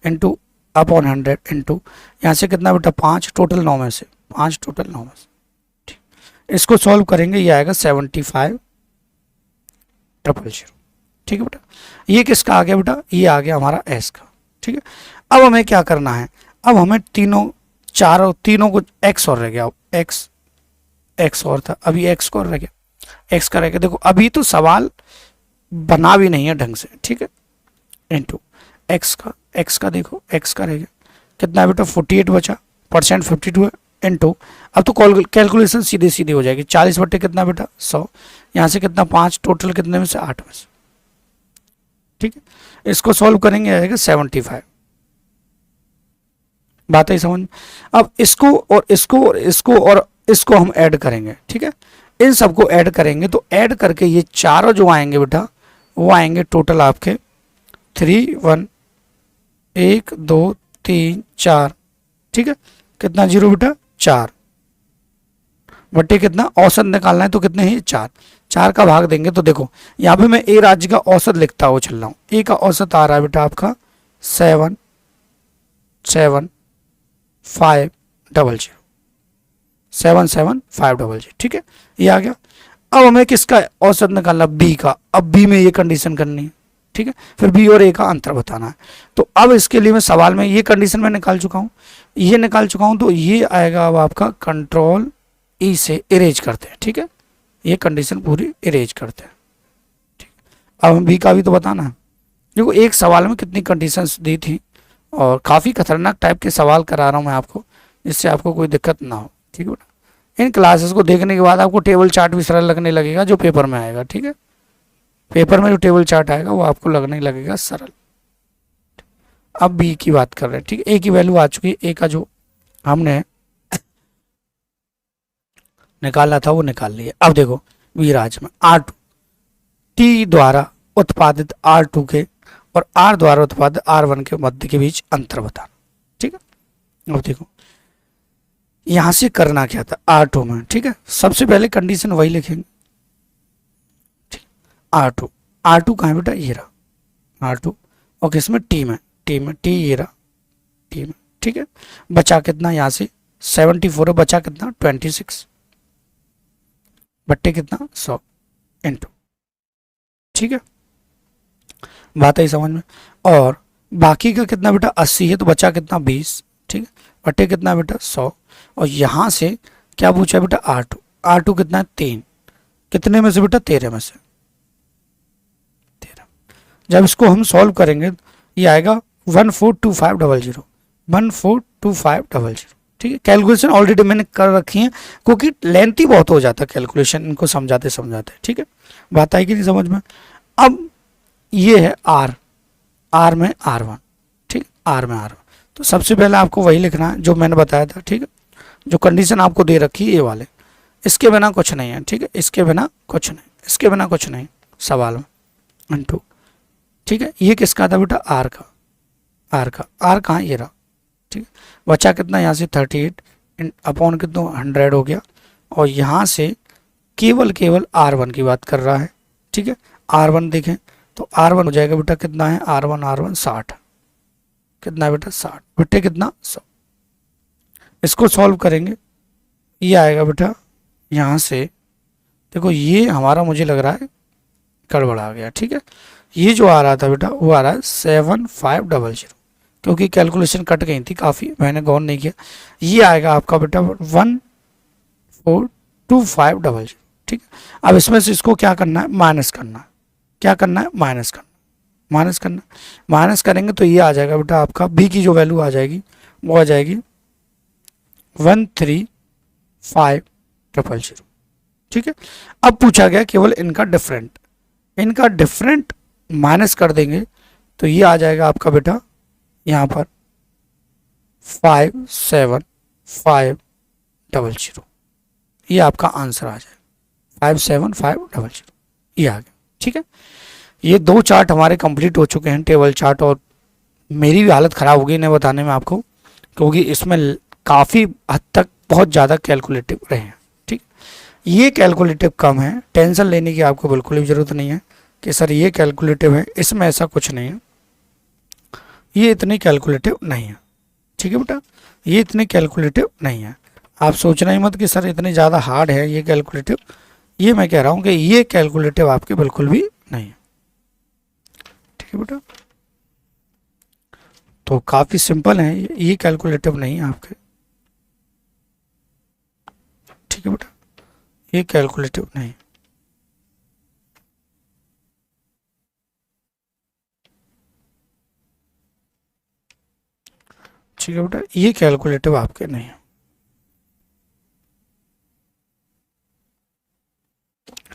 इनटू अपॉन 100 इनटू यहाँ से कितना बेटा 5 टोटल 9 में से, 5 टोटल 9 में से, ठीक। इसको सॉल्व करेंगे ये आएगा 75,000, ठीक है बेटा। ये किसका आ गया बेटा, ये आ गया हमारा एस का, ठीक है। अब हमें क्या करना है, अब हमें तीनों को एक्स और रह गया, एक्स और था, अभी एक्स को रह गया, एक्स का रह गया। देखो अभी तो सवाल बना भी नहीं है ढंग से, ठीक है, इनटू एक्स का देखो एक्स का रह गया कितना बेटा 48 बचा, परसेंट 52 है, इनटू अब तो कैलकुलेशन सीधे हो जाएगी, 40 बट्टे कितना बेटा 100, यहाँ से कितना 5 टोटल कितने में से 8 में से, ठीक है। इसको सॉल्व करेंगे आएगा 75, बात है समझ। अब इसको हम ऐड करेंगे, ठीक है, इन सबको ऐड करेंगे तो ऐड करके ये चारों जो आएंगे बेटा वो आएंगे टोटल आपके 3 1 1 2 3 4, ठीक है, कितना जीरो बेटा 4 बट्टे कितना औसत निकालना है तो कितने हैं 4 का भाग देंगे। तो देखो यहाँ पे मैं ए राज्य का औसत लिखता हुआ चल रहा हूँ, ए का औसत आ रहा है बेटा आपका 77500, ठीक है, ये आ गया। अब हमें किसका औसत निकालना, बी का। अब बी में ये कंडीशन करनी है, ठीक है, फिर बी और ए का अंतर बताना है। तो अब इसके लिए मैं सवाल में ये कंडीशन मैं निकाल चुका हूँ, तो ये आएगा अब आपका कंट्रोल ई से इरेज करते हैं, ठीक है, ये कंडीशन पूरी इरेज करते हैं, ठीक। अब हम बी का भी तो बताना है। देखो एक सवाल में कितनी कंडीशंस दी थी और काफ़ी खतरनाक टाइप के सवाल करा रहा हूँ मैं आपको, जिससे आपको कोई दिक्कत ना हो, ठीक है बेटा। इन क्लासेस को देखने के बाद आपको टेबल चार्ट भी सरल लगने लगेगा जो पेपर में आएगा, ठीक है, पेपर में जो टेबल चार्ट आएगा वो आपको लगने लगेगा सरल। अब बी की बात कर रहे हैं, ठीक है, ए की वैल्यू आ चुकी है, ए का जो हमने निकालना था वो निकाल लिया। अब देखो बी राज्य में R2 T द्वारा उत्पादित R2 के और R द्वारा उत्पादित R1 के मध्य के बीच अंतर बताना, ठीक है। अब देखो यहां से करना क्या था R2 में, ठीक है, सबसे पहले कंडीशन वही लिखेंगे, ठीक। R2 कहाँ है बेटा, ये रहा R2, और किसमें T में ये रहा T में, ठीक है। बचा कितना यहाँ से 74 है, बचा कितना 26 बट्टे कितना 100 इनटू ठीक है, बात आई समझ में। और बाकी का कितना बेटा 80 है, तो बचा कितना 20, ठीक है, बटे कितना बेटा 100। और यहाँ से क्या पूछा बेटा R2, R2 कितना है 3, कितने में से बेटा 13 में से 13। जब इसको हम सॉल्व करेंगे ये आएगा 142500, 142500, ठीक है। कैलकुलेशन ऑलरेडी मैंने कर रखी है क्योंकि लेंथी बहुत हो जाता है कैलकुलेशन इनको समझाते समझाते, ठीक है, बात आई कि नहीं समझ में। अब ये है R में R1, ठीक, R में R1, तो सबसे पहले आपको वही लिखना है जो मैंने बताया था, ठीक है, जो कंडीशन आपको दे रखी है ये वाले, इसके बिना कुछ नहीं है, ठीक है, इसके बिना कुछ नहीं, इसके बिना कुछ नहीं सवाल में, इनटू, ठीक है। ये किसका था बेटा R का, R कहाँ ये रहा, ठीक है। बचा कितना यहाँ से 38 अपॉन कितना 100 हो गया, और यहाँ से केवल R1 की बात कर रहा है, ठीक है। R1 देखें तो R1 हो जाएगा बेटा कितना है, R1 60, कितना है बेटा 60, बेटे कितना 100। इसको सॉल्व करेंगे ये आएगा बेटा यहाँ से, देखो ये हमारा मुझे लग रहा है गड़बड़ आ गया, ठीक है। ये जो आ रहा था बेटा वो आ रहा है 7500, क्योंकि कैलकुलेशन कट गई थी काफ़ी, मैंने गौर नहीं किया। ये आएगा आपका बेटा 142500, ठीक है। अब इसमें से इसको क्या करना है, माइनस करना है, क्या करना है, माइनस करना, माइनस करेंगे तो ये आ जाएगा बेटा आपका बी की जो वैल्यू आ जाएगी वो आ जाएगी 13500, ठीक है। अब पूछा गया केवल इनका डिफरेंट माइनस कर देंगे तो ये आ जाएगा आपका बेटा यहाँ पर 57500, ये आपका आंसर आ जाएगा 57500, ये आ गया, ठीक है। ये दो चार्ट हमारे कंप्लीट हो चुके हैं, टेबल चार्ट, और मेरी भी हालत ख़राब हो गई इन्हें बताने में आपको, क्योंकि इसमें काफ़ी हद तक बहुत ज़्यादा कैलकुलेटिव रहे हैं, ठीक। ये कैलकुलेटिव कम है, टेंशन लेने की आपको बिल्कुल भी ज़रूरत नहीं है कि सर ये कैलकुलेटिव है, इसमें ऐसा कुछ नहीं है, ये इतनी कैलकुलेटिव नहीं है, ठीक है बेटा, ये इतनी कैलकुलेटिव नहीं है। आप सोचना ही मत कि सर इतनी ज़्यादा हार्ड है ये कैलकुलेटिव, ये मैं कह रहा हूँ कि ये कैलकुलेटिव आपके बिल्कुल भी नहीं है, ठीक है बेटा। तो काफ़ी सिंपल है, ये कैलकुलेटिव नहीं है आपके, ठीक है बेटा, ये कैलकुलेटिव नहीं। ठीक है बेटा, ये कैलकुलेटिव आपके नहीं है,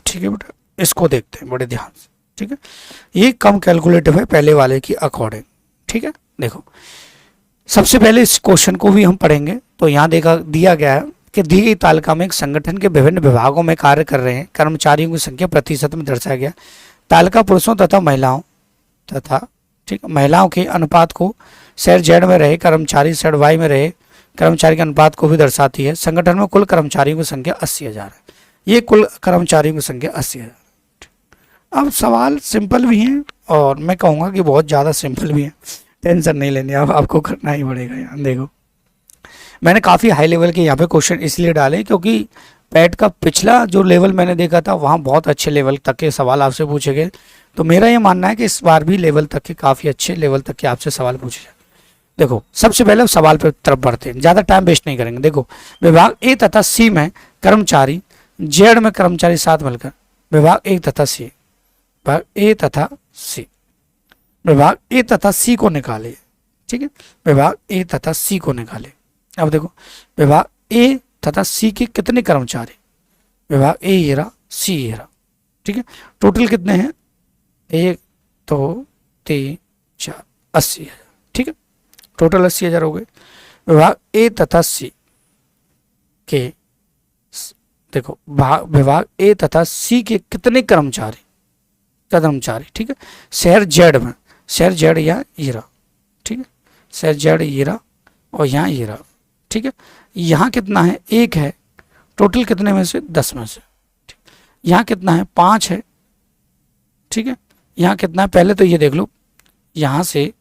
ठीक है बेटा। इसको देखते हैं बड़े ध्यान से, ठीक है। ये कम कैलकुलेटिव है पहले वाले की अकॉर्डिंग, ठीक है। देखो सबसे पहले इस क्वेश्चन को भी हम पढ़ेंगे, तो यहाँ दिया गया है कि दी गई तालिका में एक संगठन के विभिन्न विभागों में कार्य कर रहे हैं कर्मचारियों की संख्या प्रतिशत में दर्शाया गया। तालिका पुरुषों तथा महिलाओं ठीक महिलाओं के अनुपात को शेर जेड में रहे कर्मचारी शेर वाई में रहे कर्मचारी के अनुपात को भी दर्शाती है। संगठन में कुल कर्मचारियों की संख्या 80,000 है, ये कुल कर्मचारियों की संख्या 80,000। अब सवाल सिंपल भी हैं और मैं कहूँगा कि बहुत ज़्यादा सिंपल भी हैं, टेंशन नहीं लेनी, अब आपको करना ही पड़ेगा। यहाँ देखो मैंने काफ़ी हाई लेवल के यहाँ पे क्वेश्चन इसलिए डाले क्योंकि पैट का पिछला जो लेवल मैंने देखा था वहाँ बहुत अच्छे लेवल तक के सवाल आपसे पूछे गए, तो मेरा ये मानना है कि इस बार भी लेवल तक के काफ़ी अच्छे लेवल तक के आपसे सवाल पूछे जाए। देखो सबसे पहले सवाल पर तरफ बढ़ते हैं, ज़्यादा टाइम वेस्ट नहीं करेंगे। देखो विभाग ए तथा सी में कर्मचारी, जेड में कर्मचारी साथ मिलकर विभाग ए तथा सी, विभाग ए तथा सी, विभाग ए तथा सी को निकाले, ठीक है, विभाग ए तथा सी को निकाले। अब देखो विभाग ए तथा सी के कितने कर्मचारी, विभाग ए ये रहा, सी ये रहा, ठीक है, टोटल कितने हैं 1 2 3 4 80,000, ठीक है, टोटल 80,000 हो गए। विभाग ए तथा सी के देखो विभाग ए तथा सी के कितने कर्मचारी, ठीक है, शहर जेड में, शहर जेड यहाँ ये रहा, ठीक है, शहर जेड ये रहा और यहाँ ये रहा, ठीक है, यहाँ कितना है 1 है, टोटल कितने में से 10 में से, यहाँ कितना है 5 है, ठीक है, यहाँ कितना है पहले तो ये देख लो, यहाँ से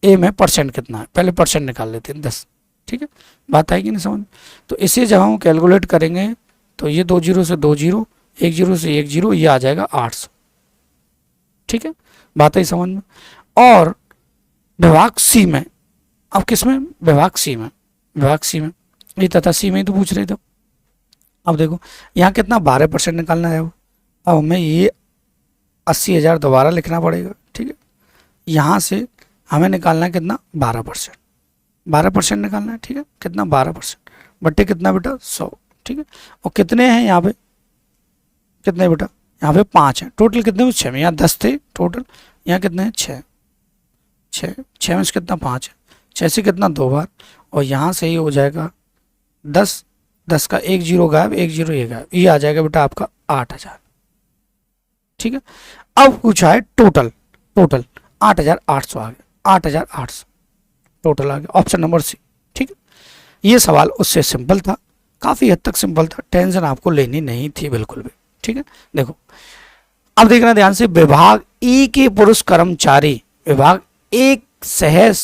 ए में परसेंट कितना है, पहले परसेंट निकाल लेते हैं 10, ठीक है, बात आएगी नहीं समझ। तो इसे जब हम कैलकुलेट करेंगे तो ये 2 0 से 2 0, 1 0 से 1 0, ये आ जाएगा 800, ठीक है, बात है समझ में। और विभाग सी में, अब किस में, विभाग सी में, विभाग सी में ये तथा सी में ही तो पूछ रहे थे। अब देखो यहाँ कितना 12% निकालना है। अब हमें ये 80,000 दोबारा लिखना पड़ेगा, ठीक है। यहाँ से हमें निकालना है कितना, 12%, 12% निकालना है, ठीक है। कितना, 12% बट्टे कितना बेटा, 100, ठीक है। और कितने हैं यहाँ पे, कितने बेटा, यहाँ पे 5 है, टोटल कितने, 6 में, यहाँ 10 थे टोटल, यहाँ कितने हैं, 6, 6 में से कितना, 5 है, 6 से कितना 2 बार, और यहाँ से ही हो जाएगा 10, 10 का 1 जीरो गायब, 1 जीरो ये गायब, ये आ जाएगा बेटा आपका 8,000, ठीक है। अब पूछा है टोटल, टोटल 8,800 आ गया, 8,800 टोटल आ गया, ऑप्शन नंबर सी, ठीक है। ये सवाल उससे सिंपल था, काफी हद तक सिंपल था, टेंशन आपको लेनी नहीं थी बिल्कुल भी, ठीक है। देखो अब देखना ध्यान से, विभाग ई के पुरुष कर्मचारी विभाग एक शहर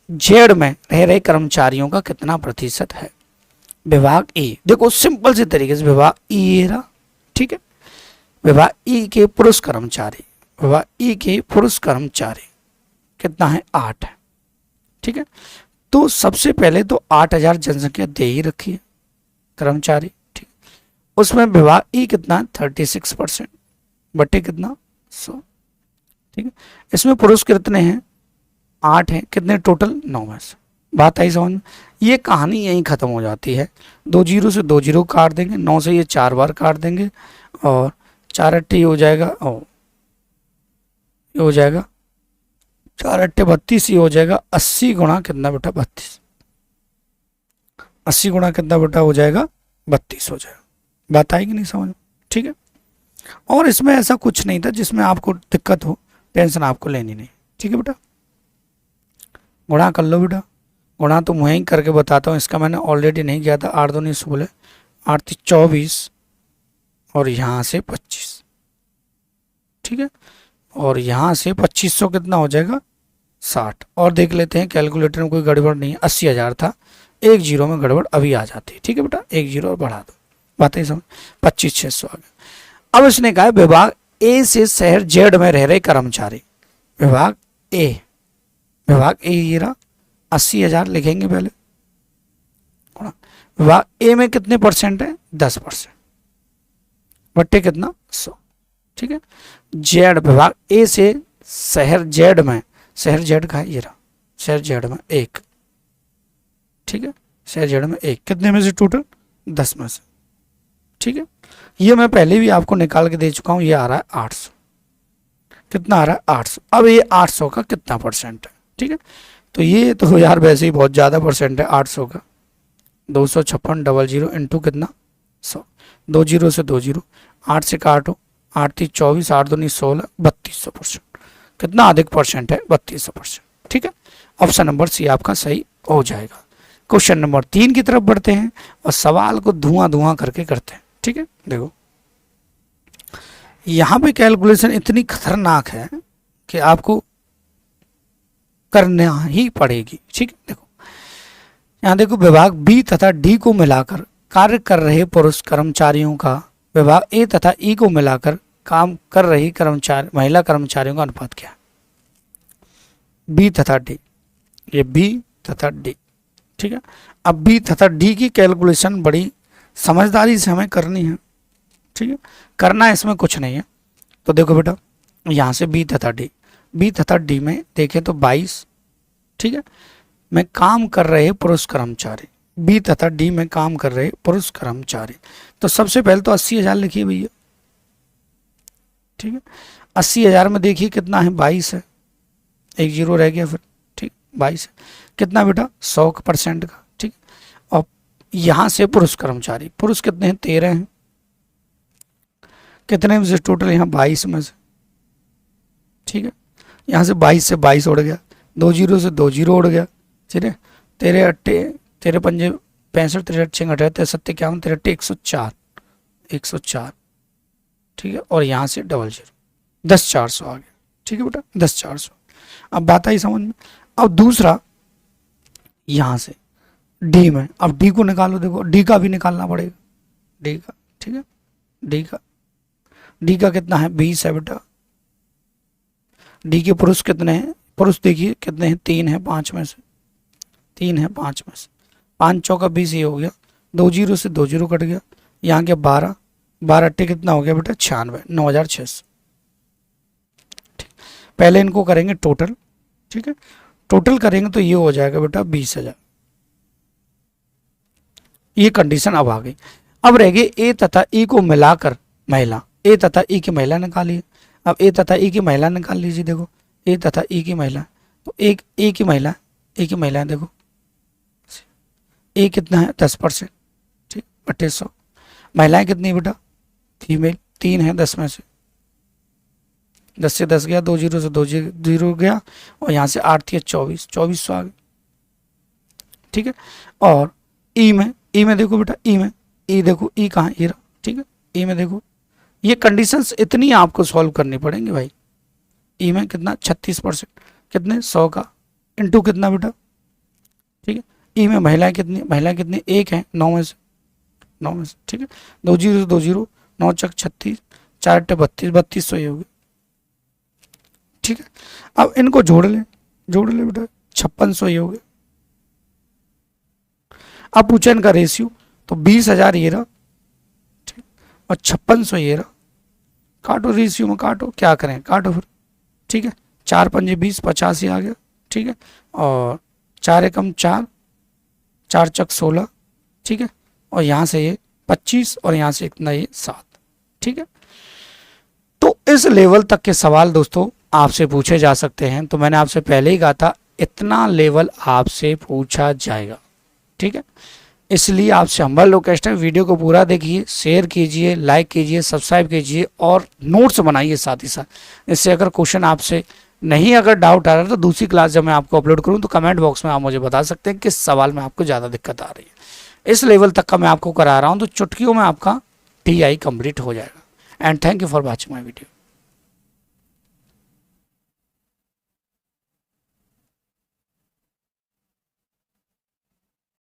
जेड में रह रहे कर्मचारियों का कितना प्रतिशत है। विभाग ई, देखो सिंपल से तरीके से विभाग ई रहा, ठीक है। विभाग ई के पुरुष कर्मचारी, विभाग ई के पुरुष कर्मचारी कितना है, 8 है, ठीक है। तो सबसे पहले तो 8,000 जनसंख्या दे ही रखी है कर्मचारी, ठीक। उसमें विभाग ई कितना है, 36% बट्टे कितना, 100, ठीक है। इसमें पुरुष कितने हैं, 8 हैं, कितने टोटल, 9 में से। बात आई समझ में। ये कहानी यहीं खत्म हो जाती है, 2 जीरो से 2 जीरो काट देंगे, 9 से ये 4 बार काट देंगे, और 4 अट्ठे हो जाएगा, और ये हो जाएगा 4 अट्ठे 32, ये हो जाएगा 80 गुणा कितना बेटा, 32, 80 गुणा कितना बेटा हो जाएगा, 32 हो जाएगा। बात आएगी नहीं समझ में, ठीक है। और इसमें ऐसा कुछ नहीं था जिसमें आपको दिक्कत हो, टेंशन आपको लेनी नहीं, ठीक है बेटा। गुणा कर लो बेटा, गुणा तो मैं ही करके बताता हूँ, इसका मैंने ऑलरेडी नहीं किया था। 8 दूनी 16, 8 3 24, और यहाँ से 25, ठीक है। और यहाँ से 2500 कितना हो जाएगा, 60। और देख लेते हैं कैलकुलेटर में कोई गड़बड़ नहीं है, 80,000 था, 1 जीरो में गड़बड़ अभी आ जाती है, ठीक है बेटा, 1 जीरो और बढ़ा दो, बातें समझ, 25,600 आ गया। अब इसने कहा विभाग ए से शहर जेड में रह रहे कर्मचारी, विभाग ए, विभाग ए ये रहा, 80,000 लिखेंगे पहले, विभाग ए में कितने परसेंट है, 10%, बट्टे कितना, 100, ठीक है। जेड, विभाग ए से शहर जेड में, शहर जेड का है ये रहा, शहर जेड में 1, ठीक है, शहर जेड में 1, कितने में से टोटल, 10 में से, ठीक है। ये मैं पहले भी आपको निकाल के दे चुका हूं, ये आ रहा है 800, कितना आ रहा है, 800। अब ये 800 का कितना परसेंट है, ठीक है। तो ये तो यार वैसे ही बहुत ज़्यादा परसेंट है 800 का, 256 00 इंटू कितना, 100, 2 जीरो से 2 जीरो, 8 से काटो, 8 3 24, 8 दूनी 16, 3200%, कितना अधिक परसेंट है, 3200%, ठीक है। ऑप्शन नंबर सी आपका सही हो जाएगा। क्वेश्चन नंबर 3 की तरफ बढ़ते हैं और सवाल को धुआं धुआं करके करते हैं, ठीक है। देखो यहाँ पे कैलकुलेशन इतनी खतरनाक है कि आपको करना ही पड़ेगी, ठीक है। देखो यहाँ देखो, विभाग बी तथा डी को मिलाकर कार्य कर रहे पुरुष कर्मचारियों का विभाग ए तथा ई को मिलाकर काम कर रही कर्मचारी महिला कर्मचारियों का अनुपात क्या है। बी तथा डी, ये बी तथा डी, ठीक है। अब बी तथा डी की कैलकुलेशन बड़ी समझदारी से हमें करनी है, ठीक है। करना इसमें कुछ नहीं है। तो देखो बेटा, यहाँ से बी तथा डी, बी तथा डी में देखें तो 22, ठीक है, में काम कर रहे पुरुष कर्मचारी, बी तथा डी में काम कर रहे पुरुष कर्मचारी। तो सबसे पहले तो 80,000 लिखिए भैया, ठीक है। 80,000 में देखिए कितना है, 22 है, 1 जीरो रह गया फिर, ठीक, 22 है, कितना बेटा, 100% का, ठीक। और यहाँ से पुरुष कर्मचारी, पुरुष कितने हैं, 13 हैं, कितने में से टोटल, यहाँ 22 में से, ठीक है। यहाँ से 22 से 22 उड़ गया, 2 जीरो से 2 जीरो उड़ गया, ठीक है। 13 अट्ठे 13 पंजे 65, 13 6 78 70 51 13 अट्ठे 104, 104, ठीक है। और यहाँ से 00, 10,400 आ गया, ठीक है बेटा, 10,400। अब बात आई समझ में। अब दूसरा यहाँ से डी में, अब डी को निकालो, देखो डी का भी निकालना पड़ेगा, डी का, ठीक है। डी का कितना है, 20 है बेटा, डी के पुरुष कितने हैं, पुरुष देखिए कितने हैं, 3 है 5 में से, 3 है 5 में से, 5 चौका 20 ये हो गया, 2 जीरो से 2 जीरो कट गया, यहाँ के 12, 12 अट्टे कितना हो गया बेटा 96, 9600। पहले इनको करेंगे टोटल, ठीक है, टोटल करेंगे तो ये हो जाएगा बेटा 20,000। ये कंडीशन अब आ गई। अब रह गए ए तथा ई को मिलाकर महिला, ए तथा ई की महिला निकालिए। अब ए तथा ई की महिला निकाल लीजिए, देखो ए तथा ई की महिला, तो एक ए की महिला, ए की महिला देखो ए कितना है 10%, ठीक 2800। महिलाएं कितनी बेटा, फीमेल 3 है 10 में से, 10 से 10 गया, 2 जीरो से 2 जीरो गया, और यहाँ से 8 थी 24, 2400 आ गए, ठीक है। और ई में देखो बेटा, ई में, ई देखो ई कहाँ, ये रहा, ठीक है, ई में देखो ये कंडीशंस इतनी आपको सॉल्व करनी पड़ेंगी भाई। ई में कितना 36%, कितने 100 का इंटू कितना बेटा, ठीक है। ई में महिलाएं कितनी, एक है 9 में से, 9 में से, ठीक है, 2 जीरो से 2 जीरो, 9 चक 36, 4 अट्टे 32, 3200 ये हो गया, ठीक है। अब इनको जोड़ ले बेटा, 5600 ये हो गया। अब पूछा इनका रेशियो, तो 20,000 ये रहा, ठीक, और 5600 ये रहा। काटो रेशियो में, काटो, क्या करें काटो फिर, ठीक है, 4 पंजे 20, 85 आ गया, ठीक है, और 4 एकम 4, 4 चक 16, ठीक है, और यहाँ से ये 25 और यहाँ से इतना ये 7, ठीक है। तो इस लेवल तक के सवाल दोस्तों आपसे पूछे जा सकते हैं। तो मैंने आपसे पहले ही कहा था इतना लेवल आपसे पूछा जाएगा, ठीक है। इसलिए आपसे हम्बल रिक्वेस्ट है, वीडियो को पूरा देखिए, शेयर कीजिए, लाइक कीजिए, सब्सक्राइब कीजिए और नोट्स बनाइए साथ ही साथ। इससे अगर क्वेश्चन आपसे नहीं अगर डाउट आ रहा है तो दूसरी क्लास जब मैं आपको अपलोड करूं तो कमेंट बॉक्स में आप मुझे बता सकते हैं किस सवाल में आपको ज़्यादा दिक्कत आ रही है। इस लेवल तक का मैं आपको करा रहा हूँ तो चुटकियों में आपका TI कंप्लीट हो जाएगा। And thank you for watching my video.